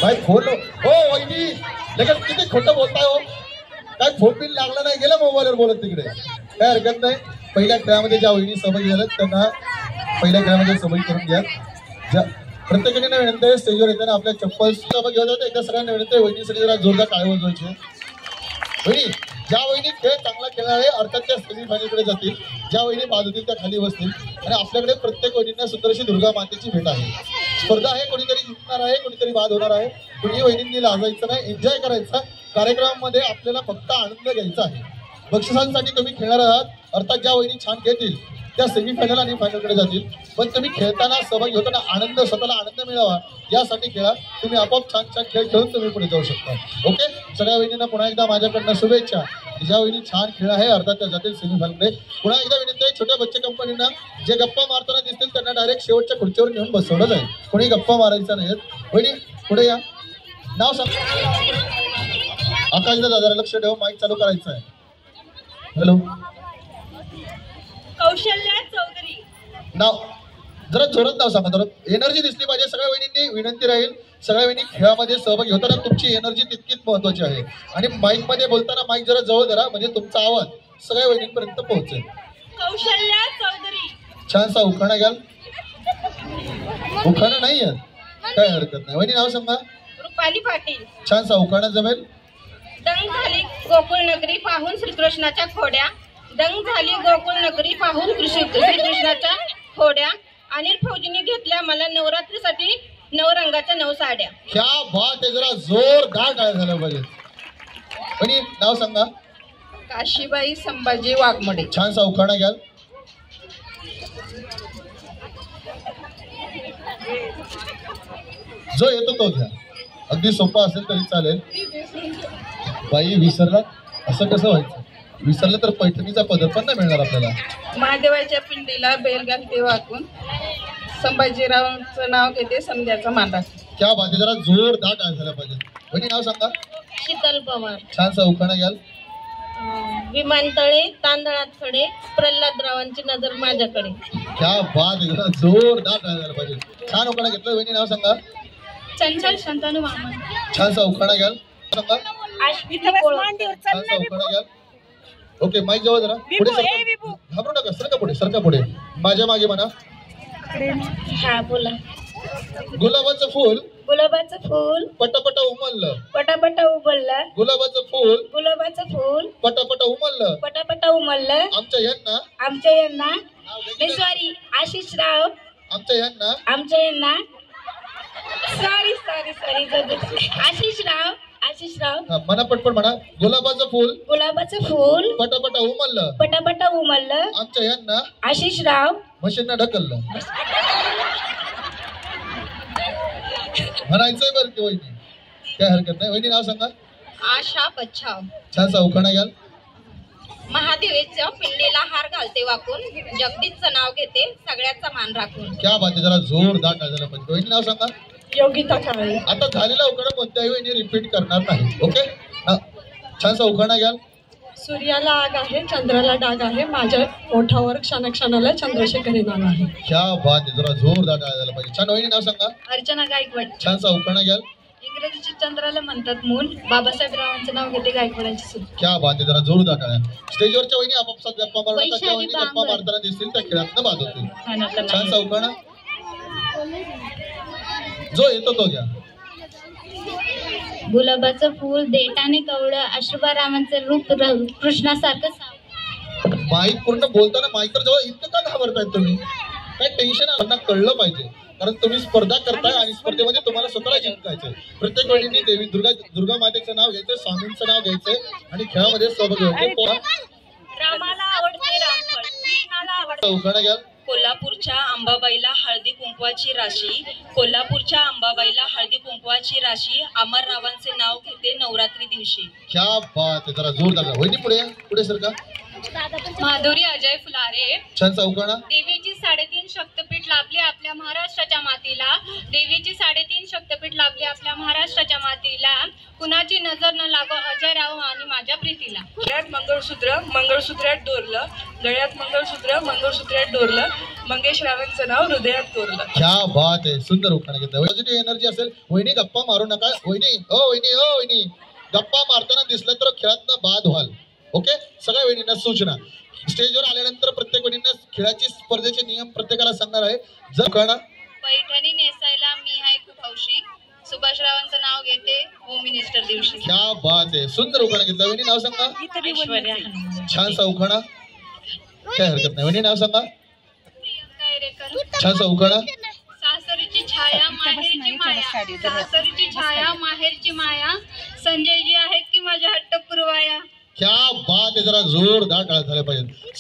भाई फोन हो वहिनी लगेच किती खोटं बोलताय हो. काय फोन बिल लागला नाही गेला मोबाईलवर बोलत तिकडे काय हरकत नाही. पहिल्या खेळामध्ये ज्या वहिनी सहभागी झाल्यात त्यांना पहिल्या खेळामध्ये सहभागी करून घ्या. ज्या प्रत्येकाने विनंती आहे स्टेजवर येताना आपल्या चप्पल सहभागी होतात एकदा सगळ्यांना विनंती आहे वहिनीसाठी जरा जोरदार टाळी वाजवायची. वहिनी ज्या वहिनी खेळ चांगला खेळणार आहे अर्थात त्या सेमीफायनलकडे जातील. ज्या वहिनी बाद होतील त्या खाली बसतील. आणि आपल्याकडे प्रत्येक वहिनींना सुंदरशी दुर्गा मातेची भेट आहे. स्पर्धा आहे कोणीतरी जिंकणार आहे कोणीतरी बाद होणार आहे. कुणी वहिनींनी लाजायचं नाही एन्जॉय करायचा. कार्यक्रमामध्ये आपल्याला फक्त आनंद घ्यायचा आहे. बक्षिसांसाठी तुम्ही खेळणार आहात अर्थात ज्या वहिनी छान खेळतील त्या सेमीफायनल आणि फायनलकडे जातील. पण तुम्ही खेळताना सहभागी होताना आनंद स्वतःला आनंद मिळावा यासाठी खेळा. तुम्ही आपोआप छान छान खेळ खेळून तुम्ही पुढे जाऊ शकता. ओके सगळ्या वहिनींना पुन्हा एकदा माझ्याकडनं शुभेच्छा. ज्या वहिनी छान खेळ आहे अर्थात त्या जातील सेमीफायनलकडे. पुन्हा एकदा विनंती आहे छोट्या बच्चे कंपनींना जे गप्पा मारताना दिसतील त्यांना डायरेक्ट शेवटच्या खुर्चीवर नेऊन बसवलं जाईल. कोणी गप्पा मारायचा नाही. वहिनी पुढे या. नाव सांग. आकाशदा जरा लक्ष ठेव माईक चालू करायचं आहे. हॅलो कौशल्या चौधरी. नाव जरा जोरात नाव सांगा. जरा एनर्जी दिसली पाहिजे. सगळ्या वहिनींनी विनंती राहील सगळ्या वहिनी खेळामध्ये सहभागी होताना तुमची एनर्जी तितकीच महत्वाची आहे. आणि माईक मध्ये बोलताना माईक जरा जवळ धरा म्हणजे तुमचा आवाज सगळ्या वहिनींपर्यंत पोहोचेल. कौशल्या चौधरी. छानसा उखाणा घ्याल. उखाणा नाही आहे काय हरकत नाही. वहिनी नाव सांगा. रुपाली पाटील. छानसा उखाणा जमेल. दंग झाली गोकुळ नगरी पाहून श्रीकृष्णाच्या खोड्या. दंग झाली गोकुळ नगरी पाहून श्रीकृष्णाच्या खोड्या. अनिल फौजीने घेतल्या मला नवरात्रीसाठी 9 रंगाच्या 9 साड्या. क्या बात आहे. जरा जोरदार काय झालं पाहिजे. वहिनी नाव सांगा. काशीबाई संभाजी वाघमोडे. छानसा उखाणा घ्याल. जो येतो तो घ्या. अगदी सोपा असेल तरी चालेल. बाई विसरला असं कसं व्हायचं. विसरलं तर पैठणीचा पदर पण नाही मिळणार आपल्याला. महादेवाच्या पिंडीला बेल घालते वाकून संभाजीरावांचं नाव घेते समजाचा मांडा. क्या बात आहे. जरा जोरदार काय झालं पाहिजे. वहिनी नाव सांगा. शीतल पवार. छानसा उखाणा घ्याल. विमानतळे तांदळात खडे प्रल्हादरावांची नजर माझ्याकडे. क्या बात आहे. जरा जोरदार काय झालं पाहिजे. छान उखाणा घेतलं. वहिनी नाव सांगा. चंचल शंतनू मामा. छानसा उखाणा घ्याल. सांगा. छानसा उखाणा घ्याल. ओके माईक जवळ जरा पुढे सरका. घाबरू नका सरका पुढे सरका पुढे. माझ्या मागे म्हणा. हा बोला. गुलाबाचं फूल गुलाबाचं फूल पटापट उमललं. पटापट उमललं. गुलाबाचं फूल गुलाबाचं फूल पटापट उमललं. पटापट उमललं. आमच्या यांना सॉरी आशिषराव. आमच्या यांना सॉरी आशिषराव म्हणा पटपट म्हणा. गुलाबाचं फूल पटापट उमललं. आमच्या यांना आशिषराव मशीनना ढकललं. म्हणायचंय बरं की वहिनी काय हरकत नाही. वहिनी नाव सांगा. आशा बच्छाव. छानसा उखाणा घ्याल. महादेवाच्या पिंडीला हार घालते वाकून जगदीशचं नाव घेते सगळ्याचा मान राखून. क्या बात आहे. जरा जोरदार काय झालं पाहिजे. वहिनी नाव सांगा. योगिता काळे. आता झालेला उखाणा कोणत्याही वहिनी रिपीट करणार नाही. ओके छानसा उखाणा घ्याल. सूर्याला आग आहे चंद्राला डाग आहे माझ्या ओठावर क्षणाक्षणाला चंद्रशेखर नाव आहे. क्या बात आहे. जरा जोरदार काय झालं पाहिजे. छान वहिनी नाव सांगा. अर्चना गायकवाड. छानसा उखाणा घ्याल. इंग्रजीच्या चंद्राला म्हणतात मूल बाबासाहेबरावांचं नाव घेते गायकवाडांची सून. क्या बात आहे. जरा जोरदार काय. स्टेजवरच्या वहिनी आपापसात गप्पा मारतात. त्या वहिनी गप्पा मारताना दिसतील त्या खेळातनं बाद होतील. छानसा उखाणा. जो येतो तो घ्या. गुलाबाचं फूल देठाने कवळं अश्रुबारामांचं रूप कृष्णासारखं. माईक पूर्ण बोलताना माईक जवळ इतकं का घाबरताय तुम्ही. काय टेन्शन त्यांना कळलं पाहिजे कारण तुम्ही स्पर्धा करताय आणि स्पर्धेमध्ये तुम्हाला स्वतःला जिंकायचंय. प्रत्येक वेळी देवी दुर्गा मातेचं नाव घ्यायचं स्वामींचं नाव घ्यायचंय आणि खेळामध्ये सहभागी व्हायचं. रामाला आवडते रामफळ कृष्णाला आवडते. उखाणा घ्याल. कोल्हापूरच्या अंबाबाईला हळदी कुंकवाची राशी. कोल्हापूरच्या अंबाबाईला हळदी कुंकवाची राशी अमररावांचे नाव घेते नवरात्री दिवशी. क्या बात आहे. जरा जोरदार. वहिनी पुढे पुढे सर का. माधुरी अजय फुलारे. छानसा उखाणा. देवीची 3.5 शक्तपीठ लाभली आपल्या महाराष्ट्राच्या मातीला. देवीची 3.5 शक्तपीठ लाभली आपल्या महाराष्ट्राच्या मातीला. कुणाची नजर न लागो अजय राव आणि माझ्या प्रीतीला. गळ्यात मंगळसूत्र मंगळसूत्रात डोरलं, गळ्यात मंगळसूत्र मंगळसूत्रात डोरलं, मंगेश रावांचं नाव हृदयात कोरलं. क्या बात आहे, सुंदर उखाणा घेतला. पॉझिटिव्ह एनर्जी असेल. वहिनी गप्पा मारू नका. वहिनी गप्पा मारताना दिसलं तर खेळातनं बाद व्हाल. ओके, सगळ्या वहिनींना सूचना. स्टेजवर आल्यानंतर प्रत्येक वहिनींना खेळाची स्पर्धेचे नियम प्रत्येकाला सांगणार आहे. जर कळणार पैठणी नेसायला मी आहे खूप हौशी, सुभाषरावांचं नाव घेते होम मिनिस्टर दिवशी. क्या बात आहे, सुंदर उखाणा घेतला. वहिनी नाव सांगा. छानसा उखाणा, काय हरकत नाही. वहिनी नाव सांगा. छानसा उखाणा. सासरीची छाया माहेरची माया, सासरीची छाया माहेरची माया, संजयजी आहेत की माझ्या हट्ट पुरवाया. क्या बात आहे, जरा जोरदार टाळ्या झाल्या पाहिजे.